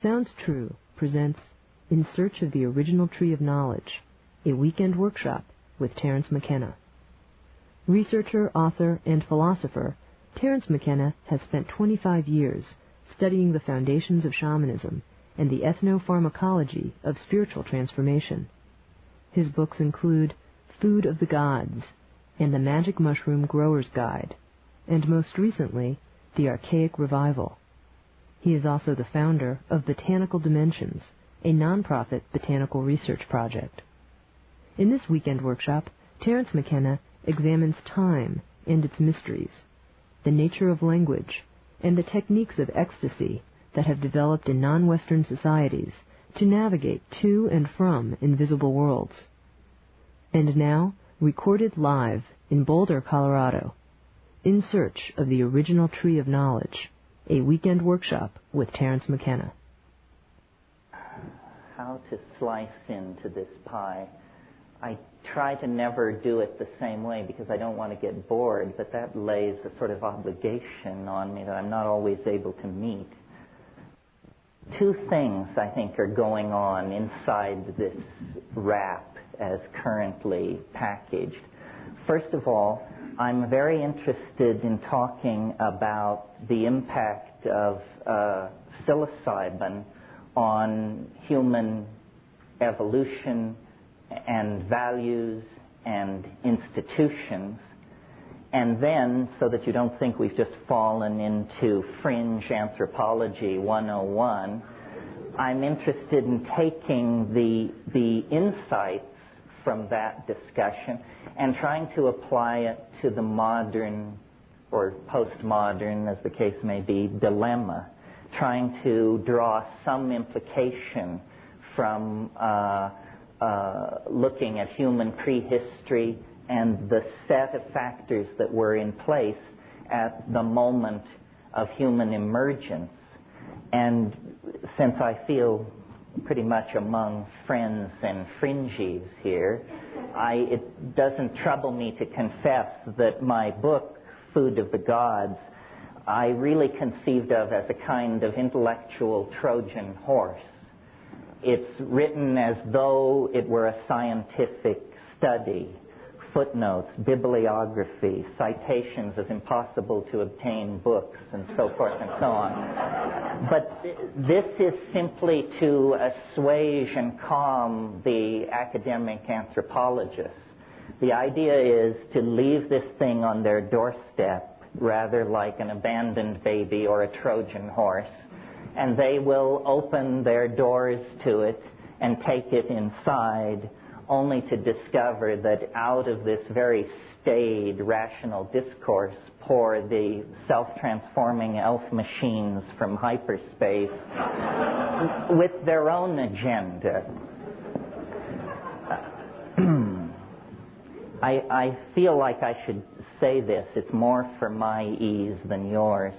Sounds True presents In Search of the Original Tree of Knowledge, a weekend workshop with Terence McKenna. Researcher, author, and philosopher, Terence McKenna has spent 25 years studying the foundations of shamanism and the ethnopharmacology of spiritual transformation. His books include Food of the Gods and The Magic Mushroom Grower's Guide, and most recently, The Archaic Revival. He is also the founder of Botanical Dimensions, a nonprofit botanical research project. In this weekend workshop, Terence McKenna examines time and its mysteries, the nature of language, and the techniques of ecstasy that have developed in non-Western societies to navigate to and from invisible worlds. And now, recorded live in Boulder, Colorado, In Search of the Original Tree of Knowledge, a weekend workshop with Terence McKenna. How to slice into this pie. I try to never do it the same way because I don't want to get bored, but that lays a sort of obligation on me that I'm not always able to meet. Two things, I think, are going on inside this wrap as currently packaged. First of all, I'm very interested in talking about the impact of psilocybin on human evolution and values and institutions. And then, so that you don't think we've just fallen into fringe anthropology 101, I'm interested in taking the insights from that discussion and trying to apply it to the modern or postmodern, as the case may be, dilemma, trying to draw some implication from looking at human prehistory and the set of factors that were in place at the moment of human emergence. And since I feel pretty much among friends and fringies here, it doesn't trouble me to confess that my book, Food of the Gods, I really conceived of as a kind of intellectual Trojan horse. It's written as though it were a scientific study, footnotes, bibliography, citations of impossible to obtain books, and so forth and so on. But this is simply to assuage and calm the academic anthropologists. The idea is to leave this thing on their doorstep, rather like an abandoned baby or a Trojan horse, and they will open their doors to it and take it inside, only to discover that out of this very staid, rational discourse pour the self-transforming elf machines from hyperspace with their own agenda. I feel like I should say this, it's more for my ease than yours,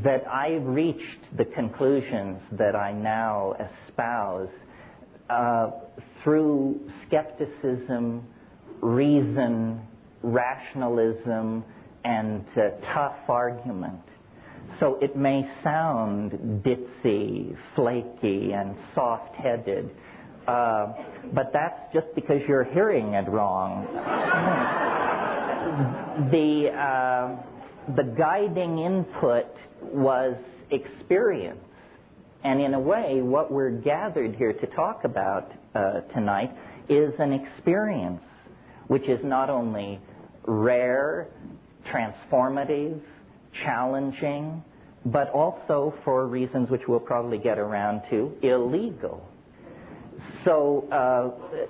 that I reached the conclusions that I now espouse through skepticism, reason, rationalism, and tough argument. So it may sound ditzy, flaky, and soft-headed, but that's just because you're hearing it wrong. The guiding input was experience. And in a way, what we're gathered here to talk about tonight is an experience which is not only rare, transformative, challenging, but also, for reasons which we'll probably get around to, illegal. So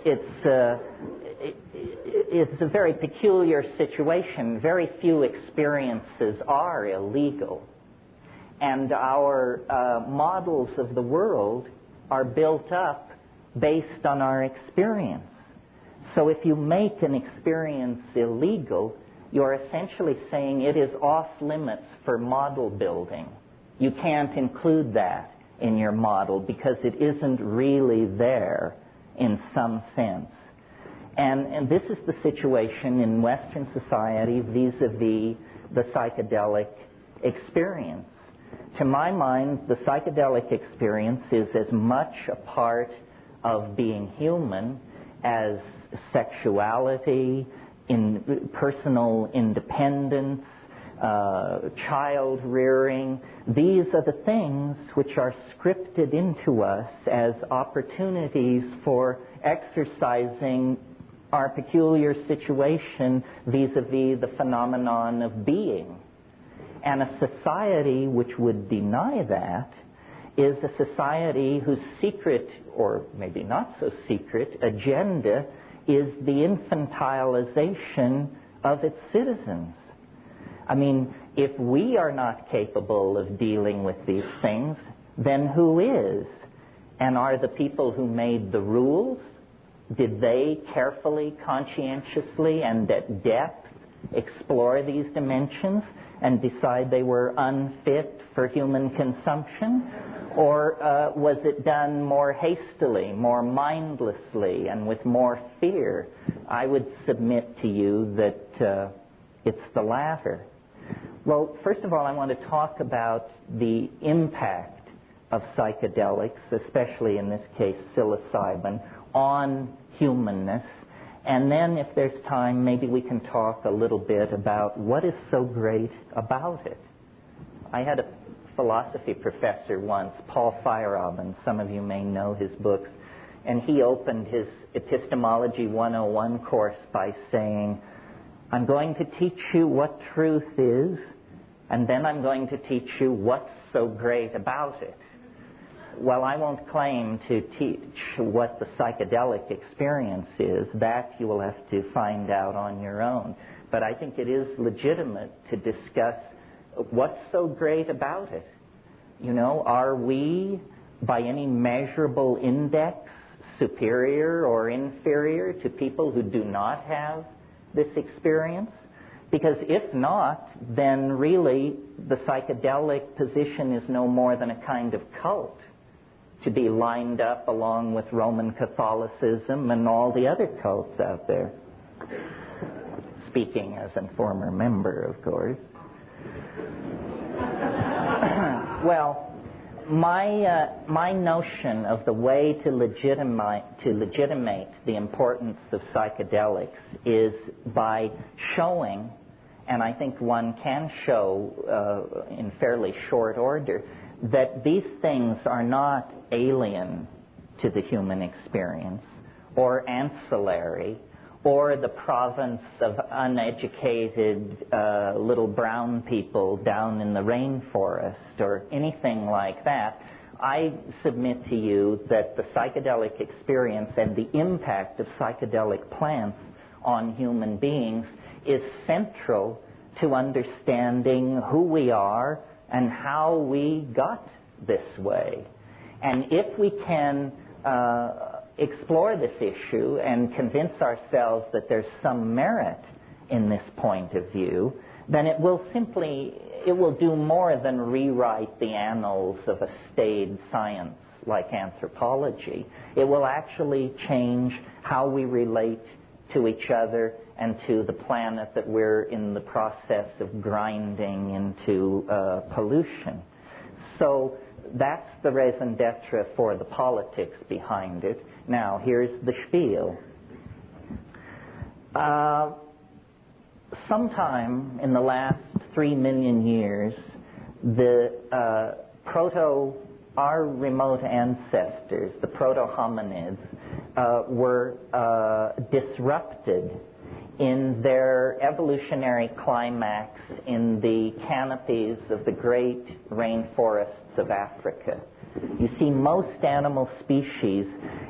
it's a very peculiar situation. Very few experiences are illegal. And our models of the world are built up based on our experience. So if you make an experience illegal, you're essentially saying it is off limits for model building. You can't include that in your model because it isn't really there in some sense. And this is the situation in Western society vis-a-vis the psychedelic experience. to my mind, the psychedelic experience is as much a part of being human as sexuality, personal independence, child rearing. These are the things which are scripted into us as opportunities for exercising our peculiar situation vis-a-vis the phenomenon of being. And a society which would deny that is a society whose secret, or maybe not so secret, agenda is the infantilization of its citizens. I mean, if we are not capable of dealing with these things, then who is? And are the people who made the rules, did they carefully, conscientiously, and at depth explore these dimensions and decide they were unfit for human consumption? Or was it done more hastily, more mindlessly, and with more fear? I would submit to you that it's the latter. Well, first of all, I want to talk about the impact of psychedelics, especially in this case psilocybin, on humanness. And then, if there's time, maybe we can talk a little bit about what is so great about it. I had a philosophy professor once, Paul Feyerabend. Some of you may know his books. And he opened his Epistemology 101 course by saying, I'm going to teach you what truth is, and then I'm going to teach you what's so great about it. Well, I won't claim to teach what the psychedelic experience is. That you will have to find out on your own. But I think it is legitimate to discuss what's so great about it. You know, are we, by any measurable index, superior or inferior to people who do not have this experience? Because if not, then really the psychedelic position is no more than a kind of cult, to be lined up along with Roman Catholicism and all the other cults out there. Speaking as a former member, of course. Well, my notion of the way to legitimate the importance of psychedelics is by showing, and I think one can show in fairly short order, that these things are not alien to the human experience or ancillary or the province of uneducated little brown people down in the rainforest or anything like that. I submit to you that the psychedelic experience and the impact of psychedelic plants on human beings is central to understanding who we are and how we got this way. And if we can explore this issue and convince ourselves that there's some merit in this point of view, then it will do more than rewrite the annals of a staid science like anthropology. It will actually change how we relate to each other and to the planet that we're in the process of grinding into pollution. So that's the raison d'etre for the politics behind it. Now, here's the spiel. Sometime in the last 3 million years, our remote ancestors, the proto-hominids, were disrupted in their evolutionary climax in the canopies of the great rainforests of Africa. You see, most animal species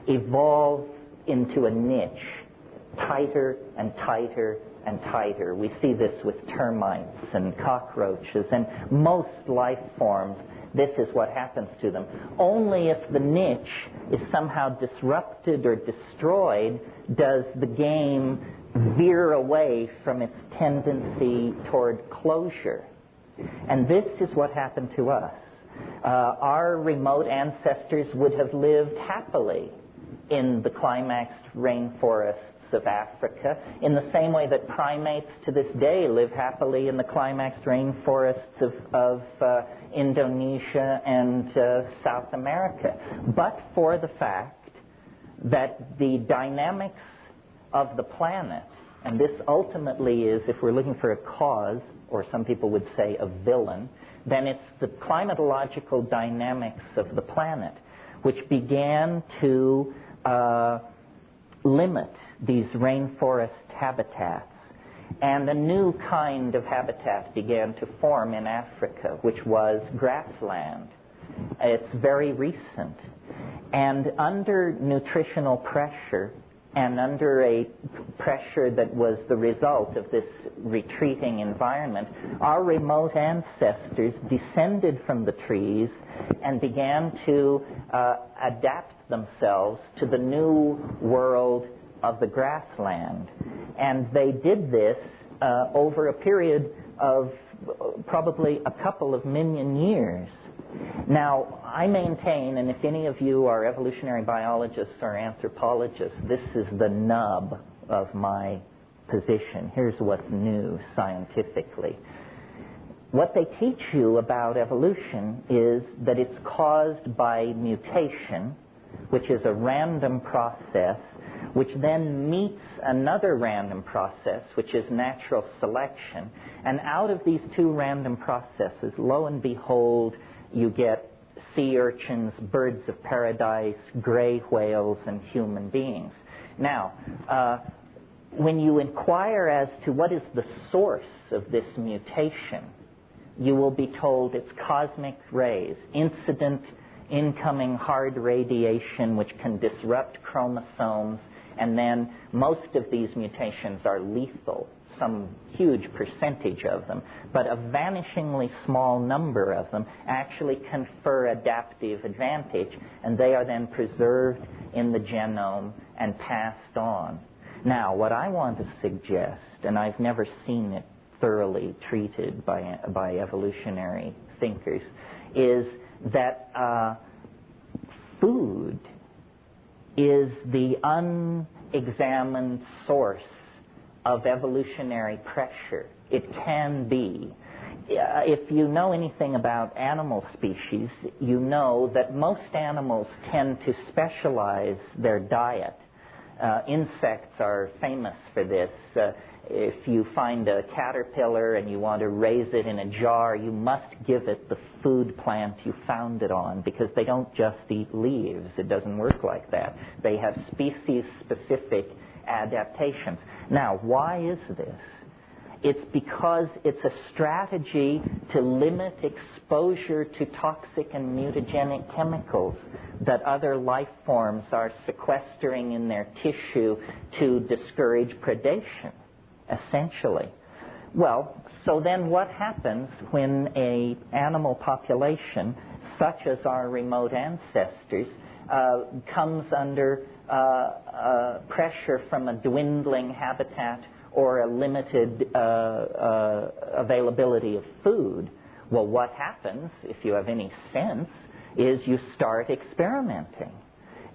evolve into a niche, tighter and tighter and tighter. We see this with termites and cockroaches and most life forms. This is what happens to them. Only if the niche is somehow disrupted or destroyed does the game veer away from its tendency toward closure. And this is what happened to us. Our remote ancestors would have lived happily in the climaxed rainforests of Africa, in the same way that primates to this day live happily in the climaxed rainforests of Indonesia and South America. But for the fact that the dynamics of the planet, and this ultimately is, if we're looking for a cause, or some people would say a villain, then it's the climatological dynamics of the planet which began to limit these rainforest habitats. And a new kind of habitat began to form in Africa, which was grassland. It's very recent. And under nutritional pressure, and under a pressure that was the result of this retreating environment, our remote ancestors descended from the trees and began to adapt themselves to the new world of the grassland. And they did this over a period of probably a couple of million years. Now, I maintain, and if any of you are evolutionary biologists or anthropologists, this is the nub of my position. Here's what's new scientifically. What they teach you about evolution is that it's caused by mutation, which is a random process, which then meets another random process, which is natural selection. And out of these two random processes, lo and behold, you get sea urchins, birds of paradise, gray whales, and human beings. Now, when you inquire as to what is the source of this mutation, you will be told it's cosmic rays, incident incoming hard radiation which can disrupt chromosomes, and then most of these mutations are lethal, some huge percentage of them, but a vanishingly small number of them actually confer adaptive advantage, and they are then preserved in the genome and passed on. Now, what I want to suggest, and I've never seen it thoroughly treated by evolutionary thinkers, is that food is the unexamined source of evolutionary pressure. It can be. If you know anything about animal species, you know that most animals tend to specialize their diet. Insects are famous for this. If you find a caterpillar and you want to raise it in a jar, you must give it the food plant you found it on, because they don't just eat leaves. It doesn't work like that. They have species-specific adaptations. Now, why is this? It's because it's a strategy to limit exposure to toxic and mutagenic chemicals that other life forms are sequestering in their tissue to discourage predation, essentially. Well, so then what happens when an animal population, such as our remote ancestors, comes under pressure from a dwindling habitat or a limited availability of food? Well, what happens, if you have any sense, is you start experimenting.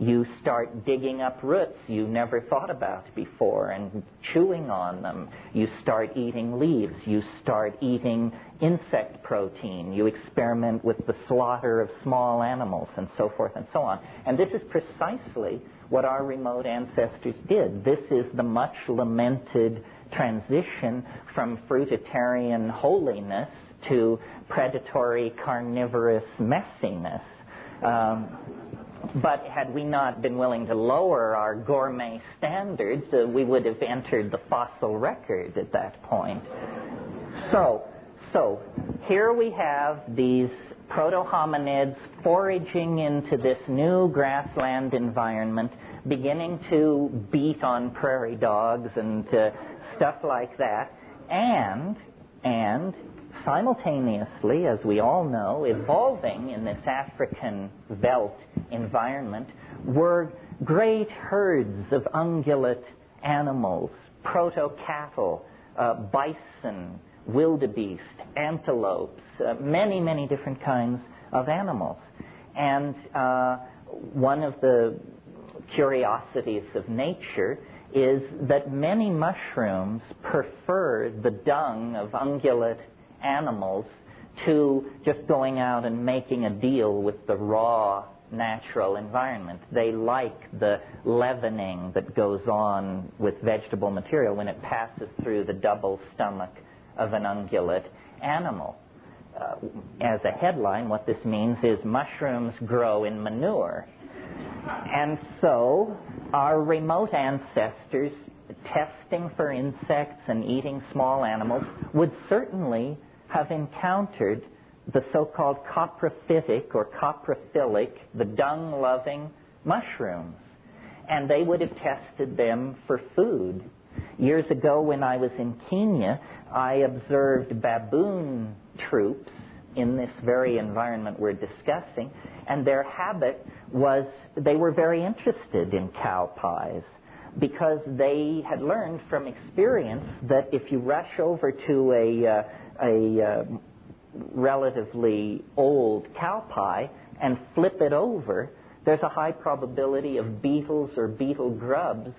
You start digging up roots you never thought about before and chewing on them. You start eating leaves. You start eating insect protein. You experiment with the slaughter of small animals and so forth and so on. And this is precisely what our remote ancestors did. This is the much lamented transition from fruitarian holiness to predatory carnivorous messiness. But had we not been willing to lower our gourmet standards, we would have entered the fossil record at that point. So here we have these proto-hominids foraging into this new grassland environment, beginning to beat on prairie dogs and stuff like that, and simultaneously, as we all know, evolving in this African veldt environment were great herds of ungulate animals, proto-cattle, bison, wildebeest, antelopes, many, many different kinds of animals. And one of the curiosities of nature is that many mushrooms prefer the dung of ungulate animals to just going out and making a deal with the raw natural environment. They like the leavening that goes on with vegetable material when it passes through the double stomach of an ungulate animal. As a headline, what this means is mushrooms grow in manure. And so our remote ancestors, testing for insects and eating small animals, would certainly have encountered the so-called coprophytic or coprophilic, the dung-loving mushrooms. And they would have tested them for food. Years ago when I was in Kenya, I observed baboon troops in this very environment we're discussing, and their habit was they were very interested in cow pies because they had learned from experience that if you rush over to a relatively old cow pie and flip it over, there's a high probability of beetles or beetle grubs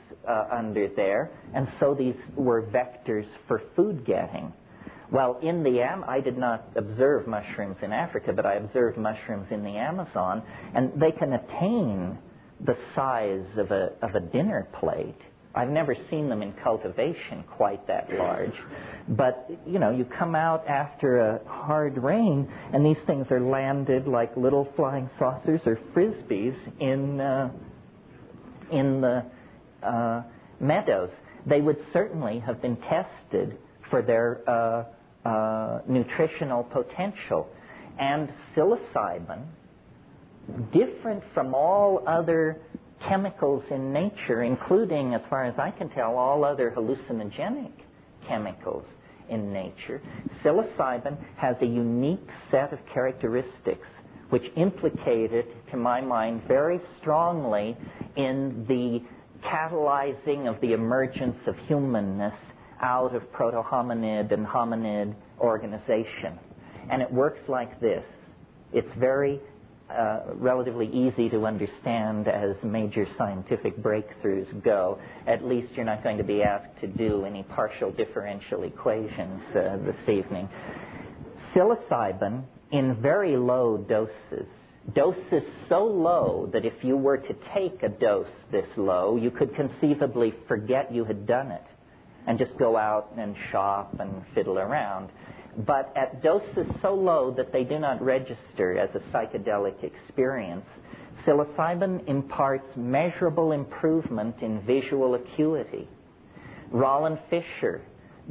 under there, and so these were vectors for food getting. Well, I did not observe mushrooms in Africa, but I observed mushrooms in the Amazon, and they can attain the size of a dinner plate. I've never seen them in cultivation quite that large. But, you come out after a hard rain, and these things are landed like little flying saucers or frisbees in the meadows. They would certainly have been tested for their nutritional potential. And psilocybin, different from all other chemicals in nature, including, as far as I can tell, all other hallucinogenic chemicals in nature, psilocybin has a unique set of characteristics which implicate it, to my mind, very strongly in the catalyzing of the emergence of humanness out of proto-hominid and hominid organization. And it works like this. It's very relatively easy to understand as major scientific breakthroughs go. At least you're not going to be asked to do any partial differential equations this evening. Psilocybin in very low doses so low that if you were to take a dose this low, you could conceivably forget you had done it and just go out and shop and fiddle around. But at doses so low that they do not register as a psychedelic experience, psilocybin imparts measurable improvement in visual acuity. Roland Fisher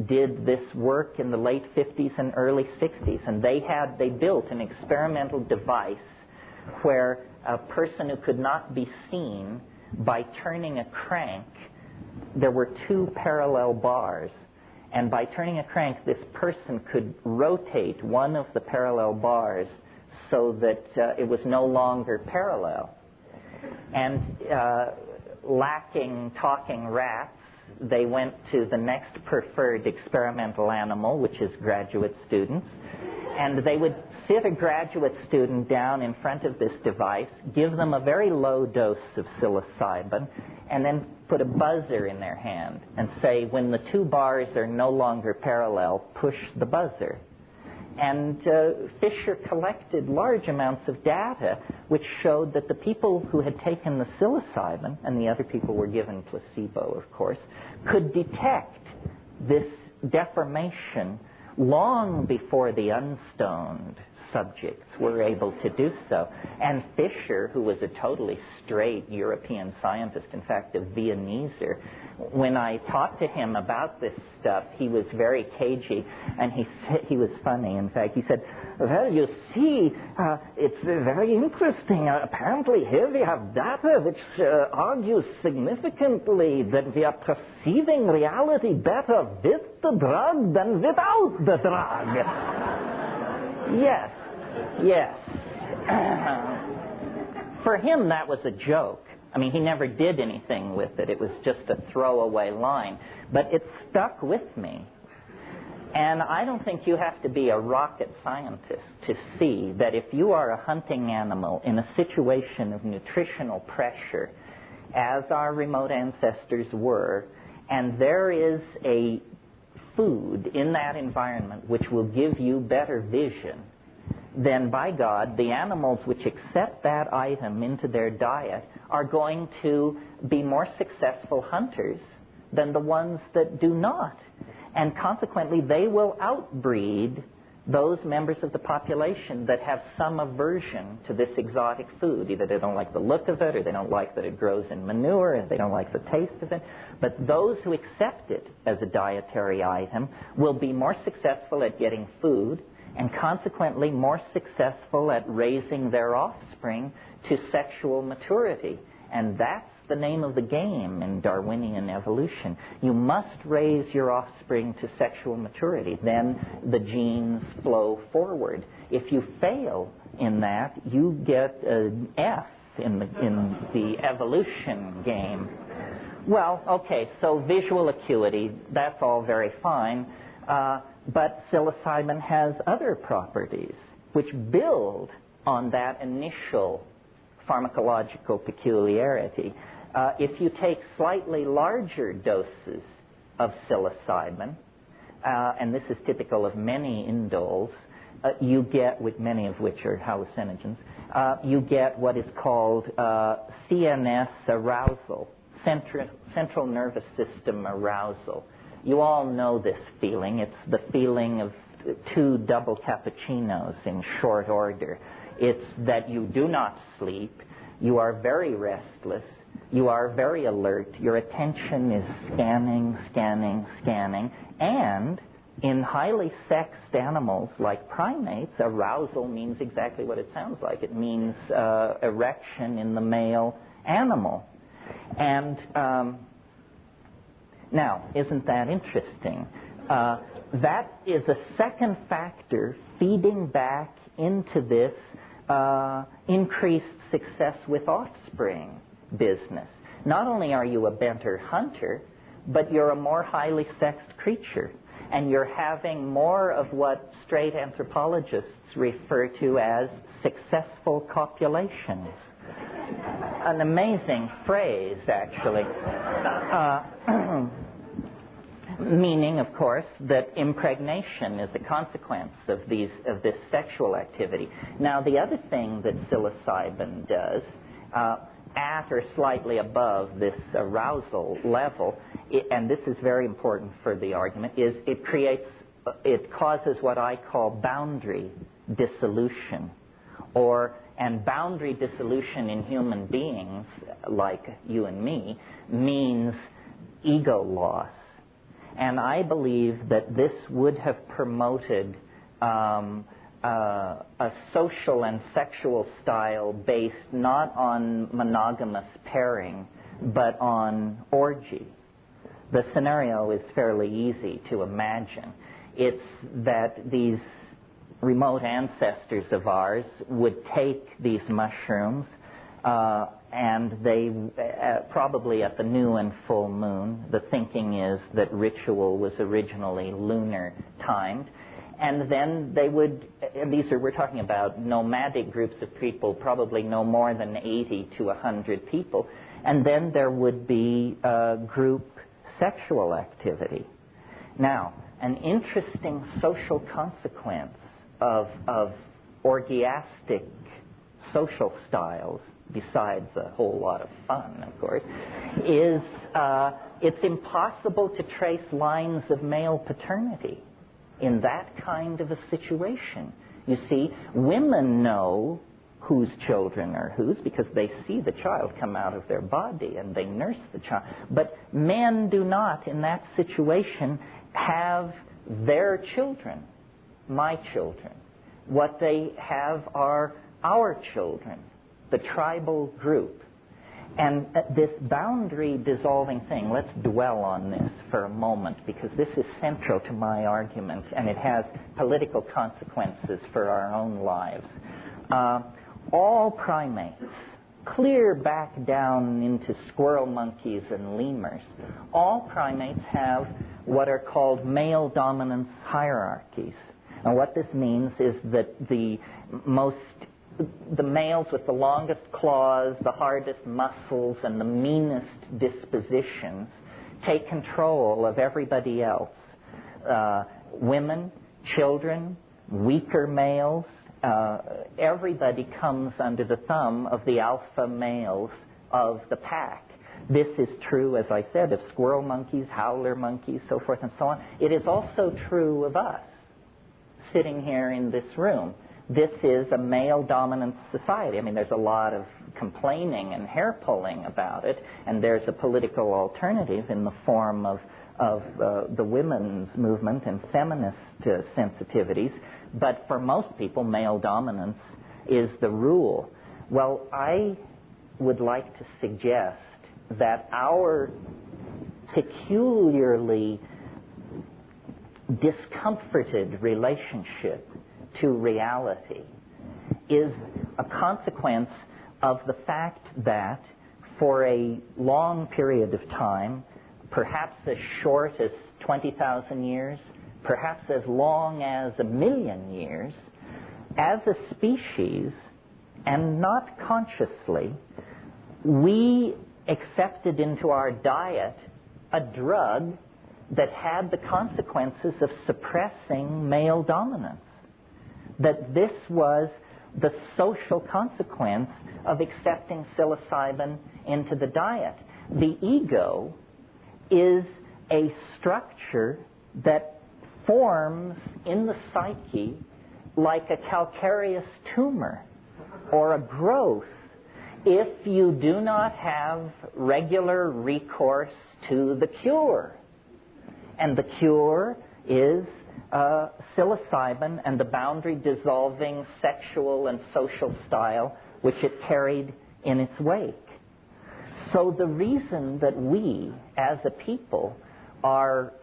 did this work in the late 50s and early 60s, and they built an experimental device where a person who could not be seen, by turning a crank, there were two parallel bars. And by turning a crank, this person could rotate one of the parallel bars so that it was no longer parallel. And lacking talking rats, they went to the next preferred experimental animal, which is graduate students. And they would sit a graduate student down in front of this device, give them a very low dose of psilocybin, and then put a buzzer in their hand and say, when the two bars are no longer parallel, push the buzzer. And Fisher collected large amounts of data which showed that the people who had taken the psilocybin, and the other people were given placebo, of course, could detect this deformation long before the unstoned subjects were able to do so. And Fisher, who was a totally straight European scientist, in fact a Viennese, when I talked to him about this stuff, he was very cagey, and he was funny. In fact, he said, well, you see, it's very interesting. Apparently here we have data which argues significantly that we are perceiving reality better with the drug than without the drug. Yes. For him, that was a joke. I mean, he never did anything with it. It was just a throwaway line. But it stuck with me. And I don't think you have to be a rocket scientist to see that if you are a hunting animal in a situation of nutritional pressure, as our remote ancestors were, and there is a food in that environment which will give you better vision, then by God, the animals which accept that item into their diet are going to be more successful hunters than the ones that do not. And consequently, they will outbreed those members of the population that have some aversion to this exotic food. Either they don't like the look of it, or they don't like that it grows in manure, and they don't like the taste of it. But those who accept it as a dietary item will be more successful at getting food, and consequently more successful at raising their offspring to sexual maturity. And that's the name of the game in Darwinian evolution. You must raise your offspring to sexual maturity. Then the genes flow forward. If you fail in that, you get an F in the evolution game. Well, okay, so visual acuity, that's all very fine. But psilocybin has other properties which build on that initial pharmacological peculiarity. If you take slightly larger doses of psilocybin, and this is typical of many indoles, you get, with many of which are hallucinogens, you get what is called CNS arousal, central nervous system arousal. You all know this feeling. It's the feeling of 2 double cappuccinos in short order. It's that you do not sleep, you are very restless, you are very alert, your attention is scanning, and in highly sexed animals like primates, arousal means exactly what it sounds like. It means erection in the male animal. And now, isn't that interesting? That is a second factor feeding back into this increased success with offspring business. Not only are you a better hunter, but you're a more highly sexed creature. And you're having more of what straight anthropologists refer to as successful copulations. An amazing phrase, actually. Meaning, of course, that impregnation is a consequence of this sexual activity. Now, the other thing that psilocybin does, at or slightly above this arousal level, and this is very important for the argument, is it causes what I call boundary dissolution, and boundary dissolution in human beings, like you and me, means ego loss. And I believe that this would have promoted a social and sexual style based not on monogamous pairing, but on orgy. The scenario is fairly easy to imagine. It's that these remote ancestors of ours would take these mushrooms and they, probably at the new and full moon, the thinking is that ritual was originally lunar timed, and then they would, and we're talking about nomadic groups of people, probably no more than 80 to 100 people, and then there would be group sexual activity. Now, an interesting social consequence of orgiastic social styles, besides a whole lot of fun, of course, is it's impossible to trace lines of male paternity in that kind of a situation. You see, women know whose children are whose because they see the child come out of their body and they nurse the child. But men do not, in that situation, have their children, my children. What they have are our children, the tribal group. And this boundary dissolving thing, let's dwell on this for a moment because this is central to my argument and it has political consequences for our own lives. All primates, clear back down into squirrel monkeys and lemurs, all primates have what are called male dominance hierarchies. And what this means is that the most the males with the longest claws, the hardest muscles, and the meanest dispositions take control of everybody else. Women, children, weaker males, everybody comes under the thumb of the alpha males of the pack. This is true, as I said, of squirrel monkeys, howler monkeys, so forth and so on. It is also true of us, sitting here in this room. This is a male-dominant society. I mean, there's a lot of complaining and hair-pulling about it, and there's a political alternative in the form of the women's movement and feminist sensitivities. But for most people, male dominance is the rule. Well, I would like to suggest that our peculiarly discomforted relationship to reality is a consequence of the fact that for a long period of time, perhaps as short as 20,000 years, perhaps as long as 1,000,000 years, as a species, and not consciously, we accepted into our diet a drug that had the consequences of suppressing male dominance. That this was the social consequence of accepting psilocybin into the diet. The ego is a structure that forms in the psyche like a calcareous tumor or a growth if you do not have regular recourse to the cure. And the cure is psilocybin and the boundary-dissolving sexual and social style which it carried in its wake. So the reason that we, as a people, are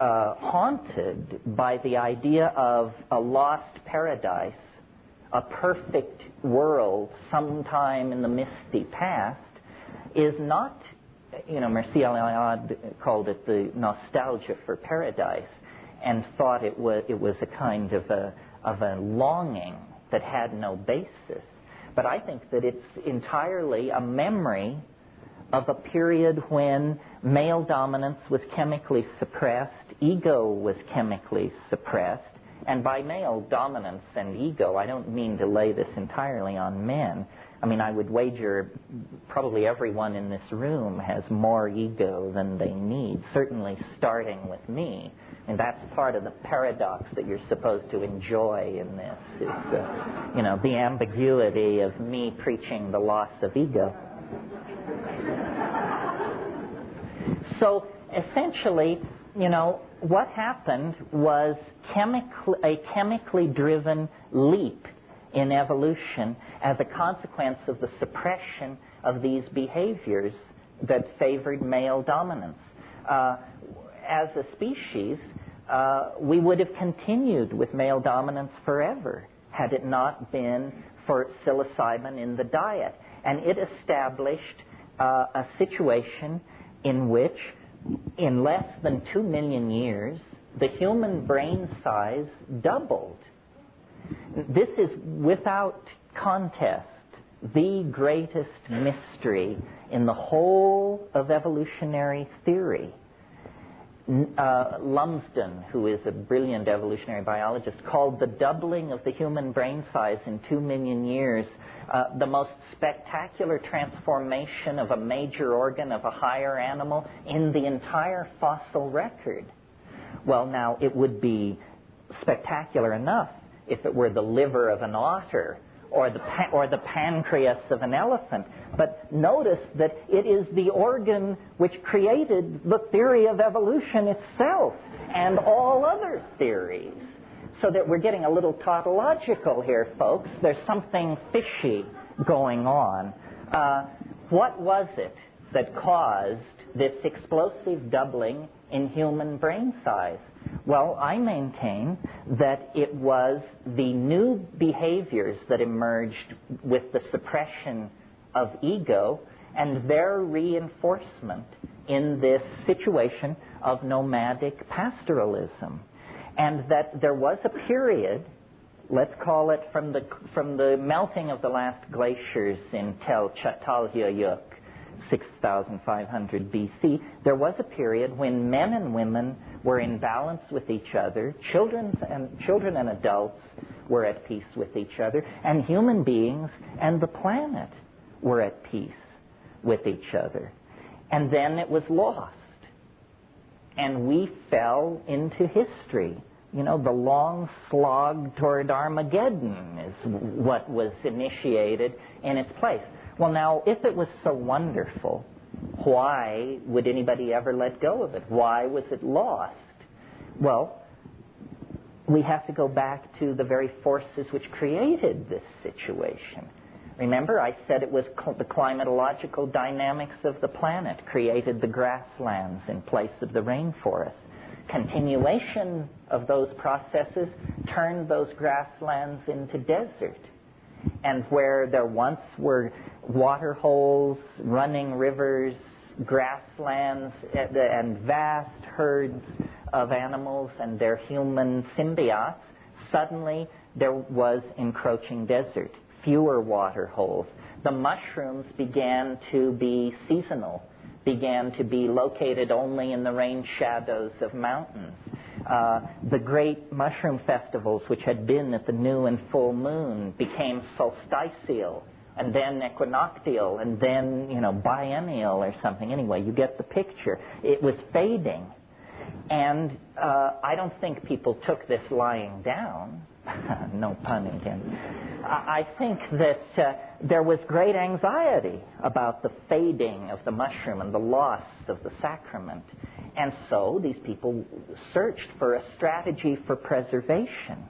haunted by the idea of a lost paradise, a perfect world sometime in the misty past, is not, Mircea Eliade called it the nostalgia for paradise, and thought it was a kind of a longing that had no basis. But I think that it's entirely a memory of a period when male dominance was chemically suppressed, ego was chemically suppressed, and by male dominance and ego, I don't mean to lay this entirely on men. I mean, I would wager probably everyone in this room has more ego than they need, certainly starting with me. And that's part of the paradox that you're supposed to enjoy in this, is the ambiguity of me preaching the loss of ego. So essentially, what happened was a chemically driven leap in evolution as a consequence of the suppression of these behaviors that favored male dominance. As a species, we would have continued with male dominance forever had it not been for psilocybin in the diet. And it established a situation in which, in less than 2 million years, the human brain size doubled. This is, without contest, the greatest mystery in the whole of evolutionary theory. Lumsden, who is a brilliant evolutionary biologist, called the doubling of the human brain size in 2 million years the most spectacular transformation of a major organ of a higher animal in the entire fossil record. Well, now, it would be spectacular enough if it were the liver of an otter or the pancreas of an elephant. But notice that it is the organ which created the theory of evolution itself and all other theories. So that we're getting a little tautological here, folks. There's something fishy going on. What was it that caused this explosive doubling in human brain size? Well, I maintain that it was the new behaviors that emerged with the suppression of ego and their reinforcement in this situation of nomadic pastoralism. And that there was a period let's call it from the melting of the last glaciers in Tel Çatalhöyük, 6,500 BC, there was a period when men and women were in balance with each other, children and adults were at peace with each other, and human beings and the planet were at peace with each other. And then it was lost. And we fell into history. You know, the long slog toward Armageddon is what was initiated in its place. Well, now, if it was so wonderful, why would anybody ever let go of it? Why was it lost? Well, we have to go back to the very forces which created this situation. Remember, I said it was the climatological dynamics of the planet created the grasslands in place of the rainforest. Continuation of those processes turned those grasslands into desert. And where there once were water holes, running rivers, grasslands, and vast herds of animals and their human symbiotes, suddenly there was encroaching desert, fewer water holes. The mushrooms began to be seasonal, began to be located only in the rain shadows of mountains. The great mushroom festivals, which had been at the new and full moon, became solstitial, and then equinoctial, and then, biennial or something. Anyway, you get the picture. It was fading. And I don't think people took this lying down. No pun intended. I think that there was great anxiety about the fading of the mushroom and the loss of the sacrament. And so these people searched for a strategy for preservation.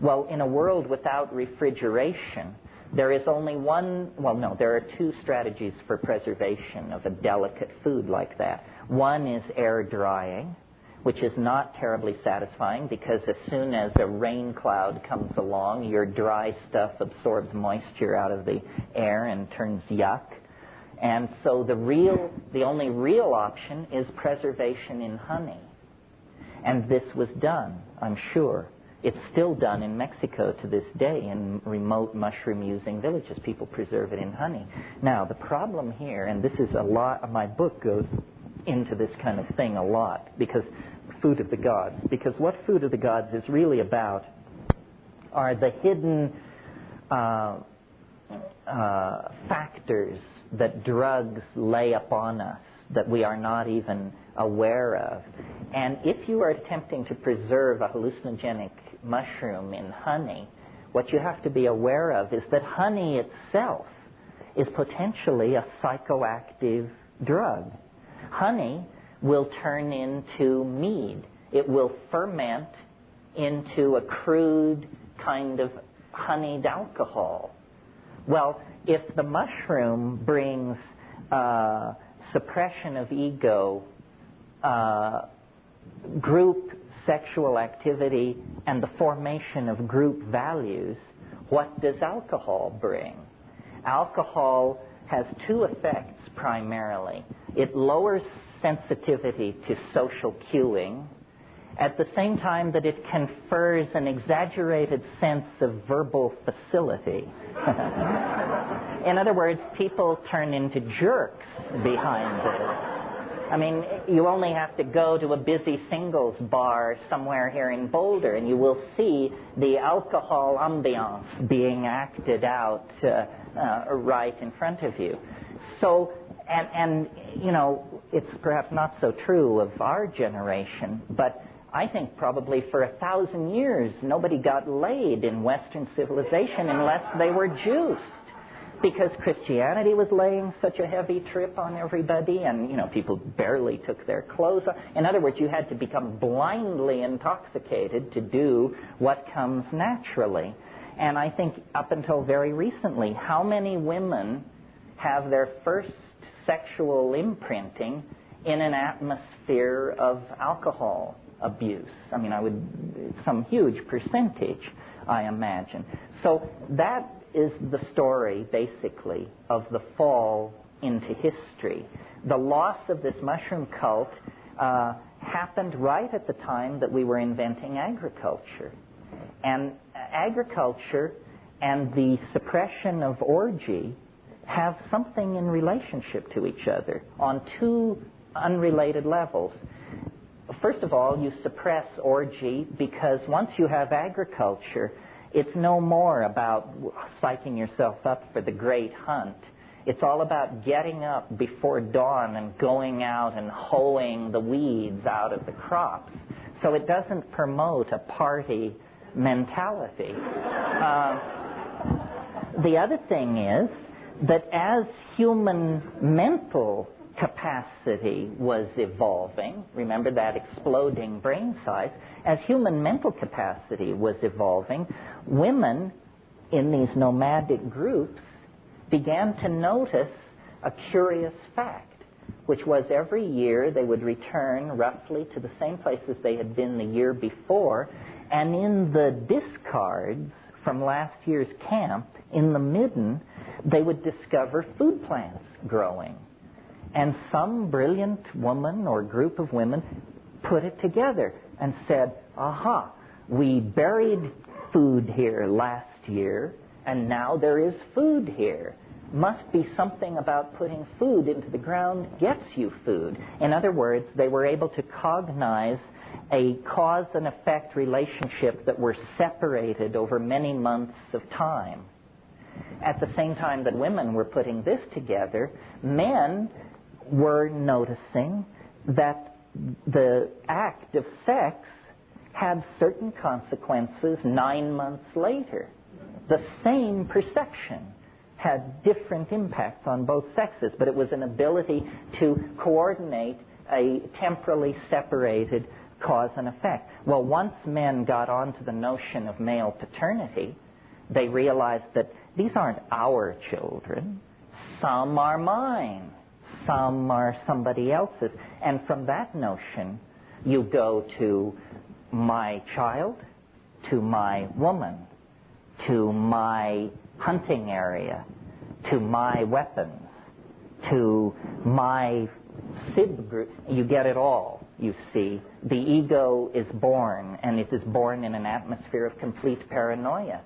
Well, in a world without refrigeration, there is only there are two strategies for preservation of a delicate food like that. One is air drying, which is not terribly satisfying because as soon as a rain cloud comes along, your dry stuff absorbs moisture out of the air and turns yuck. And so the only real option is preservation in honey. And this was done, I'm sure. It's still done in Mexico to this day in remote mushroom-using villages. People preserve it in honey. Now, the problem here, and this is a lot, my book goes into this kind of thing a lot, because food of the gods. Because what food of the gods is really about are the hidden factors that drugs lay upon us that we are not even aware of. And if you are attempting to preserve a hallucinogenic mushroom in honey, what you have to be aware of is that honey itself is potentially a psychoactive drug. Honey will turn into mead. It will ferment into a crude kind of honeyed alcohol. Well, if the mushroom brings suppression of ego, group sexual activity, and the formation of group values, what does alcohol bring? Alcohol has two effects primarily. It lowers sensitivity to social cueing at the same time that it confers an exaggerated sense of verbal facility. In other words, people turn into jerks behind this. I mean, you only have to go to a busy singles bar somewhere here in Boulder and you will see the alcohol ambiance being acted out right in front of you. So, and it's perhaps not so true of our generation, but I think probably for 1,000 years nobody got laid in Western civilization unless they were juiced, because Christianity was laying such a heavy trip on everybody, and people barely took their clothes off. In other words, you had to become blindly intoxicated to do what comes naturally. And I think up until very recently, how many women have their first sexual imprinting in an atmosphere of alcohol abuse? I mean, some huge percentage, I imagine. So that is the story, basically, of the fall into history. The loss of this mushroom cult happened right at the time that we were inventing agriculture. And agriculture and the suppression of orgy have something in relationship to each other on two unrelated levels. First of all, you suppress orgy because once you have agriculture, it's no more about psyching yourself up for the great hunt. It's all about getting up before dawn and going out and hoeing the weeds out of the crops. So it doesn't promote a party mentality. The other thing is that as human mental capacity was evolving, remember that exploding brain size, as human mental capacity was evolving, women in these nomadic groups began to notice a curious fact, which was every year they would return roughly to the same places they had been the year before, and in the discards from last year's camp, in the midden, they would discover food plants growing. And some brilliant woman or group of women put it together and said, aha, we buried food here last year, and now there is food here. Must be something about putting food into the ground gets you food. In other words, they were able to cognize a cause and effect relationship that were separated over many months of time. At the same time that women were putting this together, men were noticing that the act of sex had certain consequences 9 months later. The same perception had different impacts on both sexes, but it was an ability to coordinate a temporally separated cause and effect. Well, once men got onto the notion of male paternity, they realized that these aren't our children. Some are mine. Some are somebody else's. And from that notion, you go to my child, to my woman, to my hunting area, to my weapons, to my SIB group. You get it all, you see. The ego is born, and it is born in an atmosphere of complete paranoia.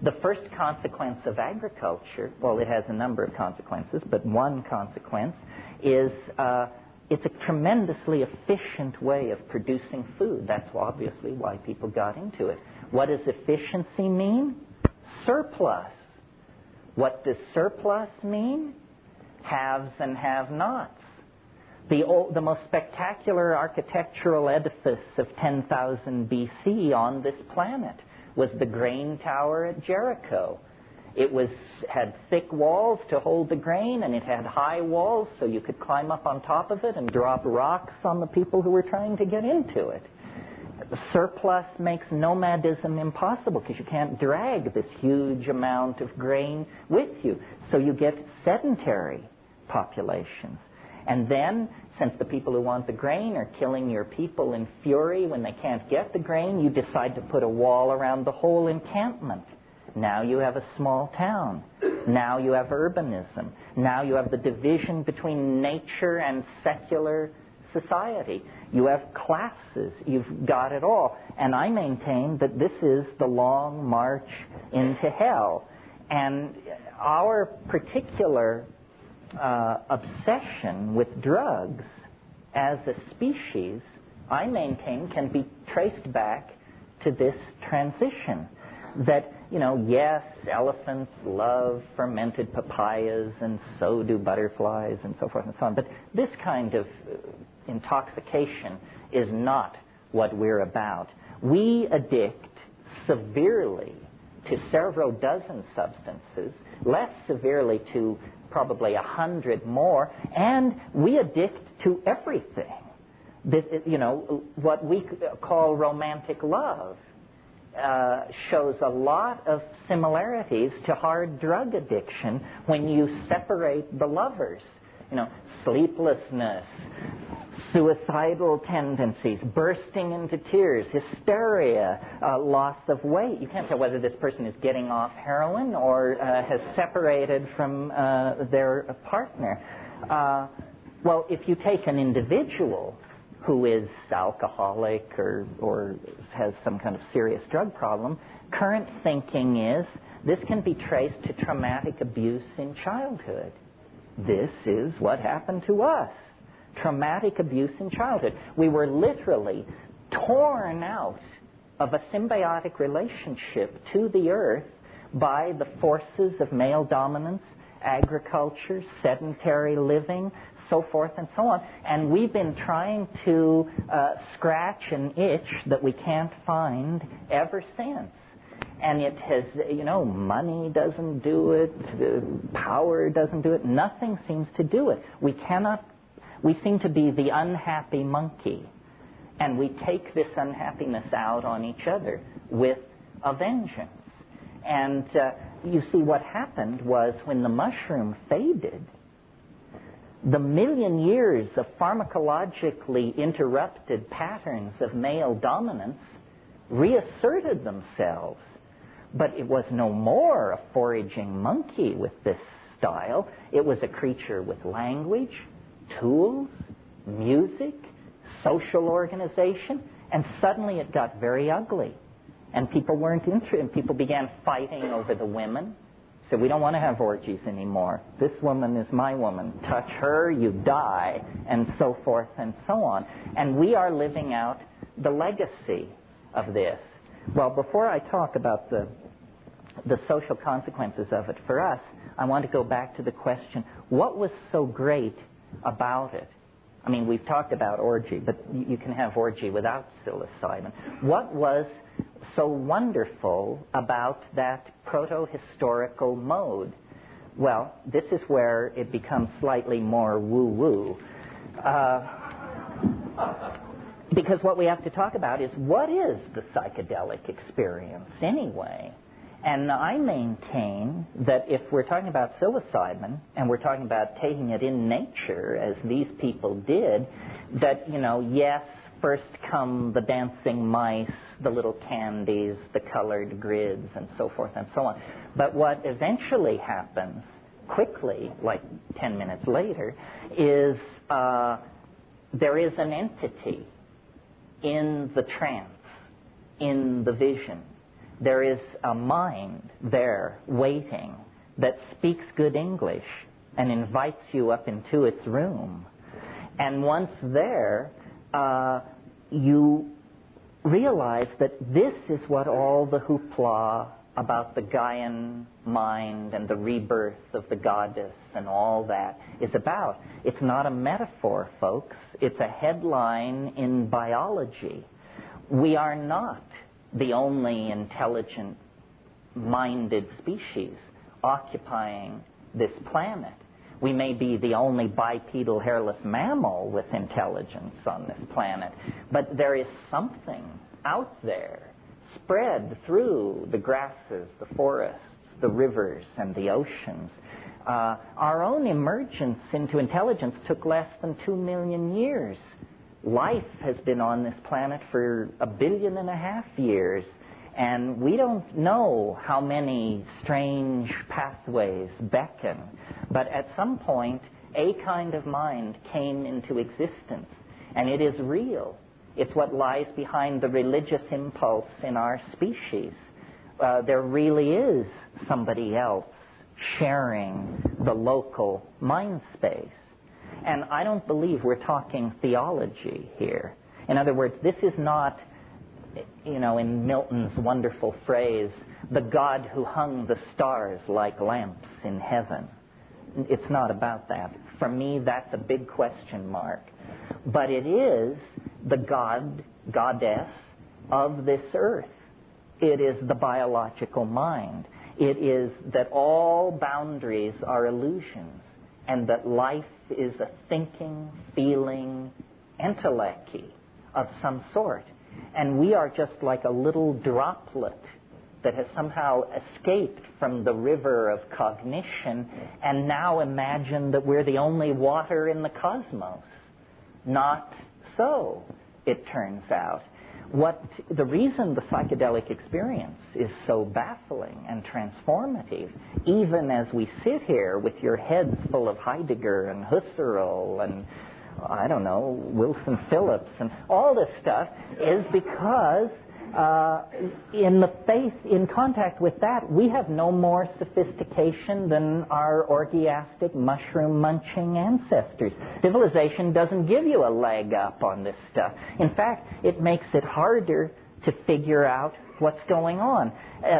The first consequence of agriculture, well, it has a number of consequences, but one consequence is it's a tremendously efficient way of producing food. That's obviously why people got into it. What does efficiency mean? Surplus. What does surplus mean? Haves and have-nots. The most spectacular architectural edifice of 10,000 BC on this planet was the grain tower at Jericho. It had thick walls to hold the grain, and it had high walls so you could climb up on top of it and drop rocks on the people who were trying to get into it. Surplus makes nomadism impossible because you can't drag this huge amount of grain with you. So you get sedentary populations. And then, since the people who want the grain are killing your people in fury when they can't get the grain, you decide to put a wall around the whole encampment. Now you have a small town. Now you have urbanism. Now you have the division between nature and secular society. You have classes. You've got it all. And I maintain that this is the long march into hell. And our particular obsession with drugs as a species, I maintain, can be traced back to this transition. That, yes, elephants love fermented papayas, and so do butterflies, and so forth and so on. But this kind of intoxication is not what we're about. We addict severely to several dozen substances, less severely to probably 100 more, and we addict to everything. This, what we call romantic love shows a lot of similarities to hard drug addiction when you separate the lovers. Sleeplessness, suicidal tendencies, bursting into tears, hysteria, loss of weight. You can't tell whether this person is getting off heroin or has separated from their partner. Well, if you take an individual who is alcoholic or has some kind of serious drug problem, current thinking is this can be traced to traumatic abuse in childhood. This is what happened to us. Traumatic abuse in childhood. We were literally torn out of a symbiotic relationship to the earth by the forces of male dominance, agriculture, sedentary living, so forth and so on. And we've been trying to scratch an itch that we can't find ever since. And it has, money doesn't do it, power doesn't do it, nothing seems to do it. We seem to be the unhappy monkey. And we take this unhappiness out on each other with a vengeance. And you see, what happened was when the mushroom faded, the million years of pharmacologically interrupted patterns of male dominance reasserted themselves. But it was no more a foraging monkey with this style. It was a creature with language, tools, music, social organization, and suddenly it got very ugly. And people weren't interested, and people began fighting over the women. So we don't want to have orgies anymore. This woman is my woman. Touch her, you die, and so forth and so on. And we are living out the legacy of this. Well, before I talk about the social consequences of it for us, I want to go back to the question, what was so great about it? I mean, we've talked about orgy, but you can have orgy without psilocybin. What was so wonderful about that proto-historical mode? Well, this is where it becomes slightly more woo-woo. Because what we have to talk about is, what is the psychedelic experience anyway? And I maintain that if we're talking about psilocybin, and we're talking about taking it in nature, as these people did, that, yes, first come the dancing mice, the little candies, the colored grids, and so forth and so on. But what eventually happens, quickly, like 10 minutes later, is there is an entity in the trance, in the vision. There is a mind there waiting that speaks good English and invites you up into its room. And once there, you realize that this is what all the hoopla about the Gaian mind and the rebirth of the goddess and all that is about. It's not a metaphor, folks. It's a headline in biology. We are not the only intelligent-minded species occupying this planet. We may be the only bipedal hairless mammal with intelligence on this planet, but there is something out there spread through the grasses, the forests, the rivers, and the oceans. Our own emergence into intelligence took less than 2 million years. Life has been on this planet for 1.5 billion years, and we don't know how many strange pathways beckon. But at some point, a kind of mind came into existence, and it is real. It's what lies behind the religious impulse in our species. There really is somebody else sharing the local mind space. And I don't believe we're talking theology here. In other words, this is not, in Milton's wonderful phrase, the God who hung the stars like lamps in heaven. It's not about that. For me, that's a big question mark. But it is the goddess of this earth. It is the biological mind. It is that all boundaries are illusions, and that life is a thinking, feeling enteleche of some sort. And we are just like a little droplet that has somehow escaped from the river of cognition and now imagine that we're the only water in the cosmos. Not so, it turns out. The reason the psychedelic experience is so baffling and transformative, even as we sit here with your heads full of Heidegger and Husserl and I don't know, Wilson Phillips and all this stuff is because in contact with that, we have no more sophistication than our orgiastic, mushroom-munching ancestors. Civilization doesn't give you a leg up on this stuff. In fact, it makes it harder to figure out what's going on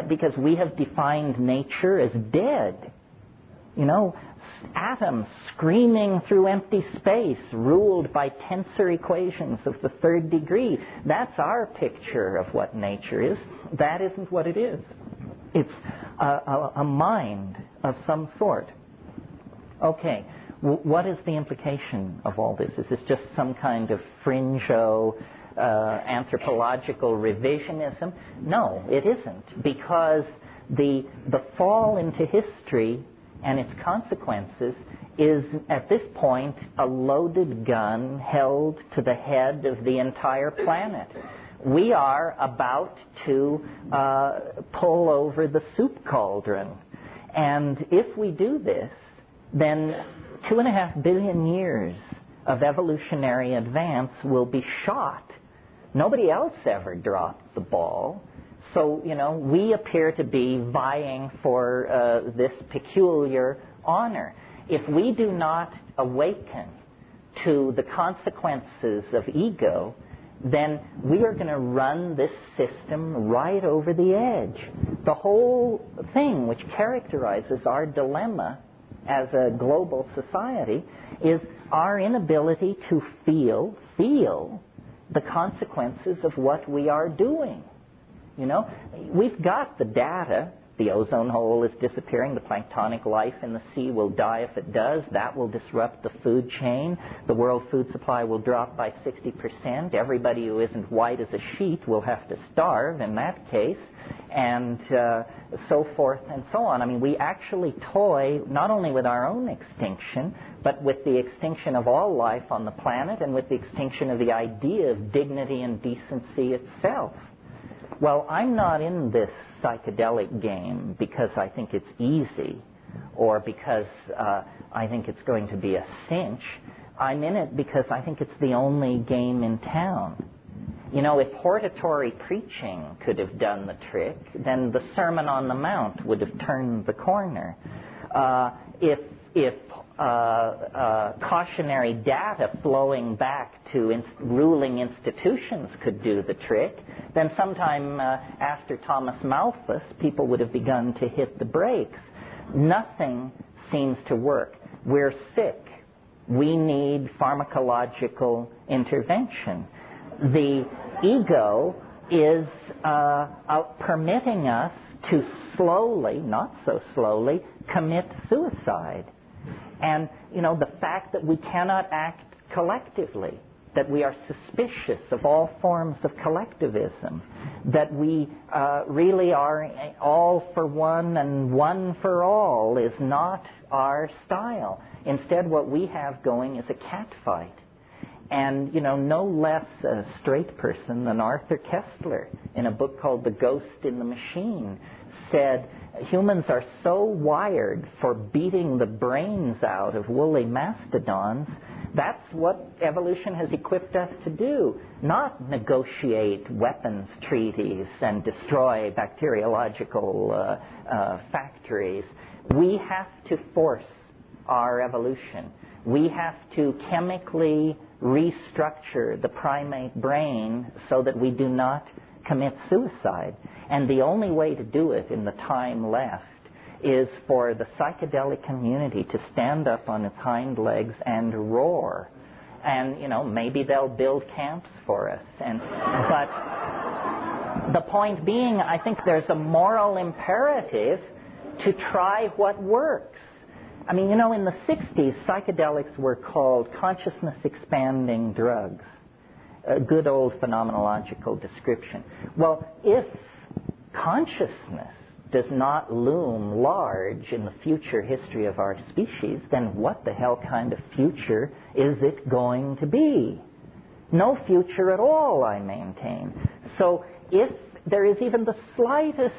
because we have defined nature as dead. You know, atoms screaming through empty space, ruled by tensor equations of the third degree. That's our picture of what nature is. That isn't what it is. It's a mind of some sort. Okay, what is the implication of all this? Is this just some kind of fringo anthropological revisionism? No, it isn't, because the fall into history and its consequences is, at this point, a loaded gun held to the head of the entire planet. We are about to pull over the soup cauldron. And if we do this, then 2.5 billion years of evolutionary advance will be shot. Nobody else ever dropped the ball. So, you know, we appear to be vying for this peculiar honor. If we do not awaken to the consequences of ego, then we are going to run this system right over the edge. The whole thing which characterizes our dilemma as a global society is our inability to feel the consequences of what we are doing. You know, we've got the data. The ozone hole is disappearing. The planktonic life in the sea will die if it does. That will disrupt the food chain. The world food supply will drop by 60%. Everybody who isn't white as a sheet will have to starve in that case, and so forth and so on. I mean, we actually toy not only with our own extinction, but with the extinction of all life on the planet and with the extinction of the idea of dignity and decency itself. Well, I'm not in this psychedelic game because I think it's easy or because I think it's going to be a cinch. I'm in it because I think it's the only game in town. You know, if hortatory preaching could have done the trick, then the Sermon on the Mount would have turned the corner. If cautionary data flowing back to ruling institutions could do the trick, then sometime after Thomas Malthus, people would have begun to hit the brakes. Nothing seems to work. We're sick. We need pharmacological intervention. The ego is permitting us to slowly, not so slowly, commit suicide. And, you know, the fact that we cannot act collectively, that we are suspicious of all forms of collectivism, that we really are all for one and one for all is not our style. Instead, what we have going is a catfight. And, you know, no less a straight person than Arthur Koestler, in a book called The Ghost in the Machine, said, humans are so wired for beating the brains out of woolly mastodons. That's what evolution has equipped us to do, not negotiate weapons treaties and destroy bacteriological factories. We have to force our evolution. We have to chemically restructure the primate brain so that we do not commit suicide. And the only way to do it in the time left is for the psychedelic community to stand up on its hind legs and roar. And, you know, maybe they'll build camps for us. But the point being, I think there's a moral imperative to try what works. I mean, you know, in the 60s, psychedelics were called consciousness-expanding drugs. A good old phenomenological description. Well, if consciousness does not loom large in the future history of our species, then what the hell kind of future is it going to be? No future at all, I maintain. So if there is even the slightest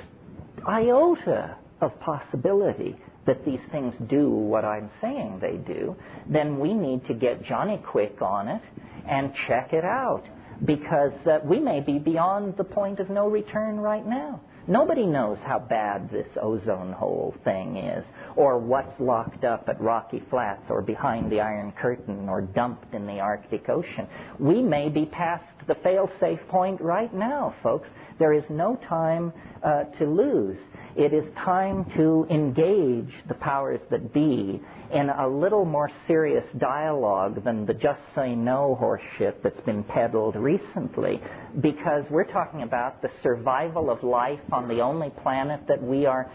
iota of possibility that these things do what I'm saying they do, then we need to get Johnny Quick on it and check it out, because we may be beyond the point of no return right now. Nobody knows how bad this ozone hole thing is, or what's locked up at Rocky Flats or behind the Iron Curtain or dumped in the Arctic Ocean. We may be past the fail-safe point right now, folks. There is no time to lose. It is time to engage the powers that be in a little more serious dialogue than the just say no horseshit that's been peddled recently, because we're talking about the survival of life on the only planet that we are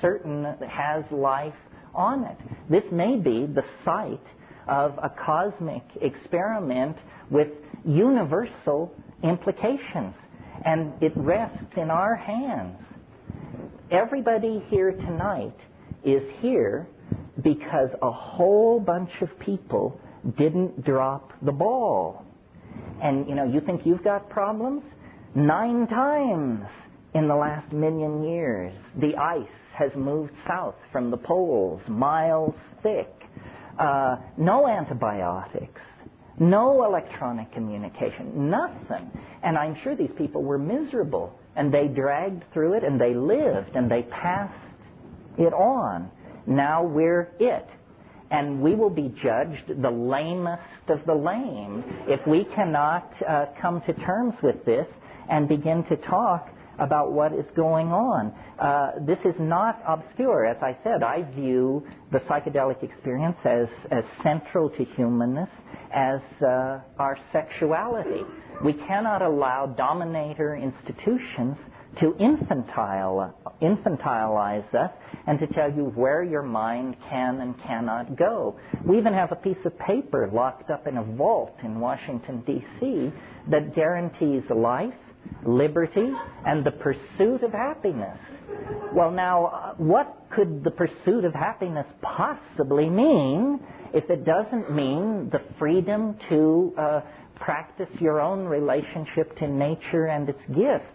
certain has life on it. This may be the site of a cosmic experiment with universal implications, and it rests in our hands. Everybody here tonight is here because a whole bunch of people didn't drop the ball. And, you think you've got problems? 9 times in the last million years, the ice has moved south from the poles, miles thick. No antibiotics, no electronic communication, nothing. And I'm sure these people were miserable, and they dragged through it, and they lived, and they passed it on. Now we're it. And we will be judged the lamest of the lame if we cannot come to terms with this and begin to talk about what is going on. This is not obscure. As I said, I view the psychedelic experience as central to humanness, as our sexuality. We cannot allow dominator institutions to infantilize us and to tell you where your mind can and cannot go. We even have a piece of paper locked up in a vault in Washington, D.C. that guarantees life, liberty, and the pursuit of happiness. Well, now, what could the pursuit of happiness possibly mean if it doesn't mean the freedom to practice your own relationship to nature and its gifts?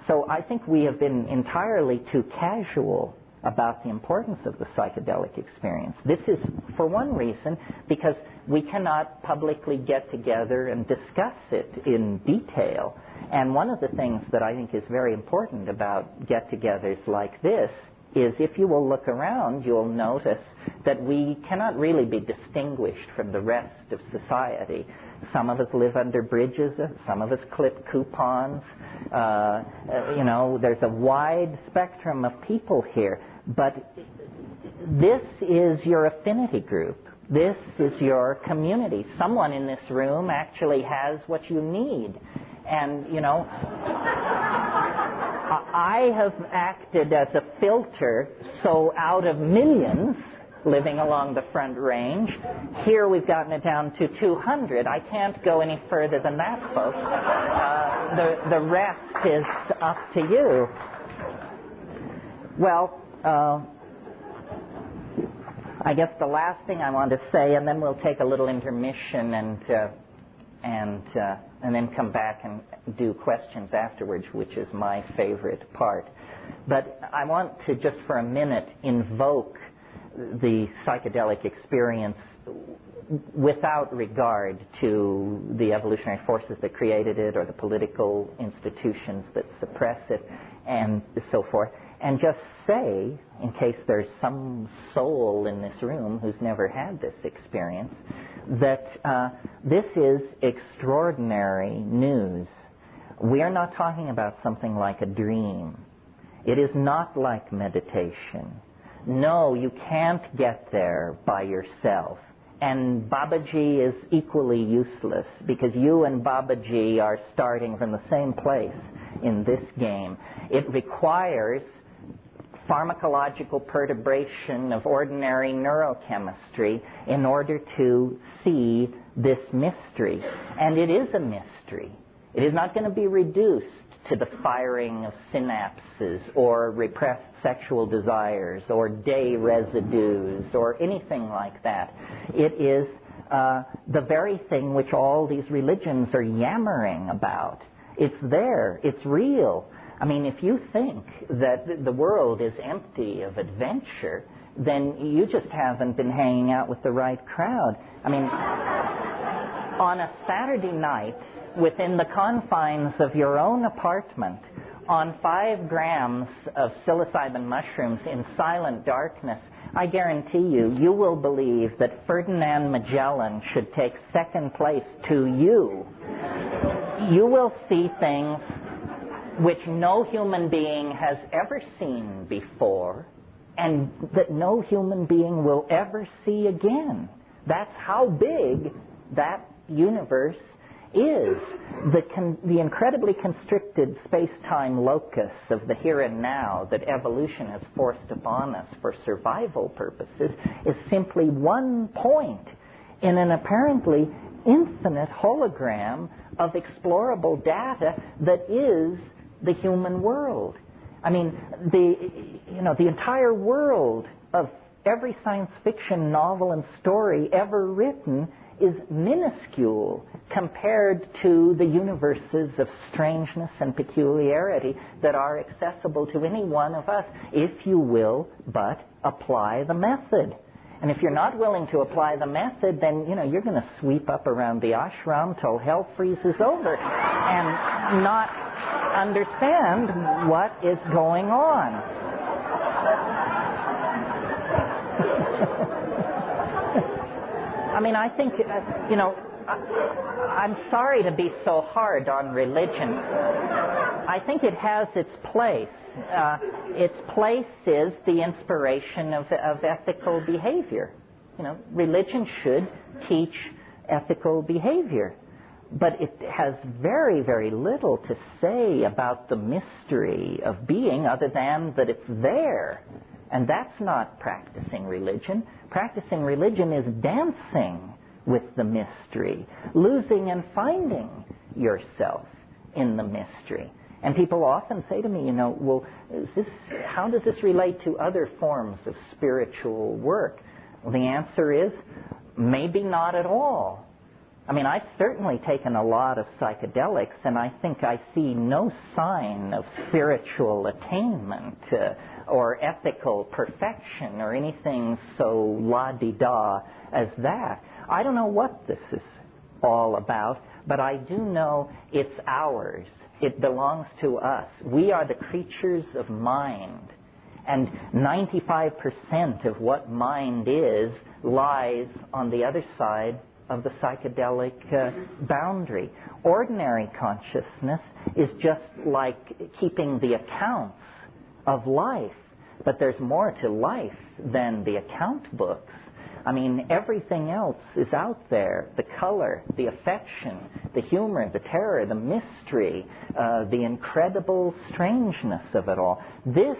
So I think we have been entirely too casual about the importance of the psychedelic experience. This is, for one reason, because we cannot publicly get together and discuss it in detail. And one of the things that I think is very important about get-togethers like this is, if you will look around, you'll notice that we cannot really be distinguished from the rest of society. Some of us live under bridges, some of us clip coupons. There's a wide spectrum of people here. But this is your affinity group. This is your community. Someone in this room actually has what you need. And, I have acted as a filter, so out of millions living along the Front Range, here we've gotten it down to 200. I can't go any further than that, folks. The rest is up to you. Well, I guess the last thing I want to say, and then we'll take a little intermission and then come back and do questions afterwards, which is my favorite part. But I want to just for a minute invoke the psychedelic experience without regard to the evolutionary forces that created it or the political institutions that suppress it and so forth, and just say, in case there's some soul in this room who's never had this experience, that this is extraordinary news. We are not talking about something like a dream. It is not like meditation. No, you can't get there by yourself. And Babaji is equally useless, because you and Babaji are starting from the same place in this game. It requires pharmacological perturbation of ordinary neurochemistry in order to see this mystery. And it is a mystery. It is not going to be reduced to the firing of synapses or repressed sexual desires or day residues or anything like that. It is the very thing which all these religions are yammering about. It's there. It's real. I mean, if you think that the world is empty of adventure, then you just haven't been hanging out with the right crowd. I mean, on a Saturday night, within the confines of your own apartment, on 5 grams of psilocybin mushrooms in silent darkness, I guarantee you will believe that Ferdinand Magellan should take second place to you. You will see things which no human being has ever seen before, and that no human being will ever see again. That's how big that universe is. The incredibly constricted space-time locus of the here and now that evolution has forced upon us for survival purposes is simply one point in an apparently infinite hologram of explorable data that is the human world. I mean, the entire world of every science fiction novel and story ever written is minuscule compared to the universes of strangeness and peculiarity that are accessible to any one of us, if you will but apply the method. And if you're not willing to apply the method, then, you're going to sweep up around the ashram till hell freezes over and not understand what is going on. I mean, I think, I'm sorry to be so hard on religion. I think it has its place. Its place is the inspiration of ethical behavior. Religion should teach ethical behavior. But it has very, very little to say about the mystery of being other than that it's there. And that's not practicing religion. Practicing religion is dancing with the mystery, losing and finding yourself in the mystery. And people often say to me, well, how does this relate to other forms of spiritual work? Well, the answer is maybe not at all. I mean, I've certainly taken a lot of psychedelics, and I think I see no sign of spiritual attainment or ethical perfection or anything so la-di-da as that. I don't know what this is all about, but I do know it's ours. It belongs to us. We are the creatures of mind. And 95% of what mind is lies on the other side of the psychedelic boundary. Ordinary consciousness is just like keeping the accounts of life. But there's more to life than the account books. I mean, everything else is out there. The color, the affection, the humor, the terror, the mystery, the incredible strangeness of it all. This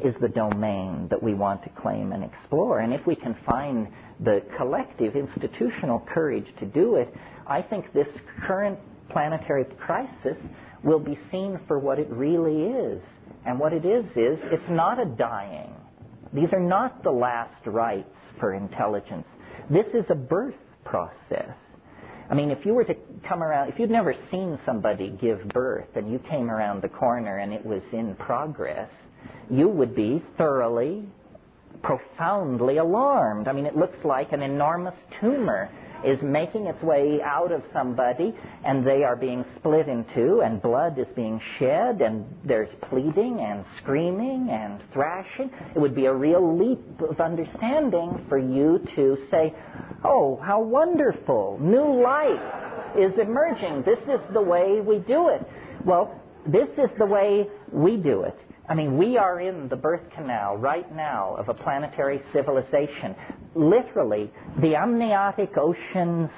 is the domain that we want to claim and explore. And if we can find the collective institutional courage to do it, I think this current planetary crisis will be seen for what it really is. And what it is it's not a dying. These are not the last rites for intelligence. This is a birth process. I mean, if you were to come around, if you'd never seen somebody give birth and you came around the corner and it was in progress, you would be thoroughly, profoundly alarmed. I mean, it looks like an enormous tumor is making its way out of somebody, and they are being split in two, and blood is being shed, and there's pleading and screaming and thrashing. It would be a real leap of understanding for you to say, oh, how wonderful, new life is emerging. This is the way we do it. Well, this is the way we do it. I mean, we are in the birth canal right now of a planetary civilization. Literally, the amniotic oceans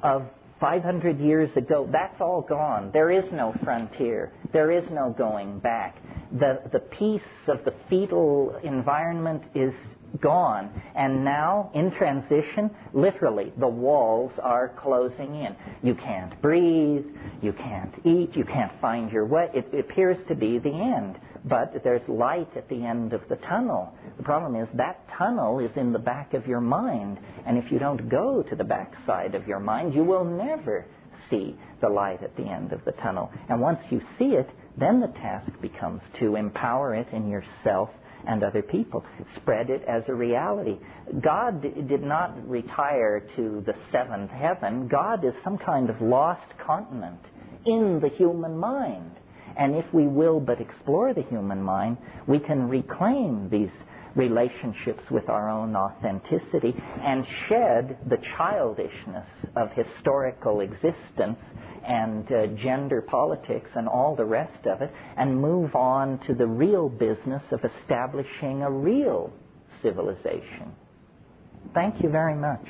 of 500 years ago, that's all gone. There is no frontier. There is no going back. The peace of the fetal environment is gone. And now, in transition, literally, the walls are closing in. You can't breathe. You can't eat. You can't find your way. It appears to be the end. But there's light at the end of the tunnel. The problem is that tunnel is in the back of your mind. And if you don't go to the back side of your mind, you will never see the light at the end of the tunnel. And once you see it, then the task becomes to empower it in yourself and other people. Spread it as a reality. God did not retire to the seventh heaven. God is some kind of lost continent in the human mind. And if we will but explore the human mind, we can reclaim these relationships with our own authenticity and shed the childishness of historical existence and gender politics and all the rest of it, and move on to the real business of establishing a real civilization. Thank you very much.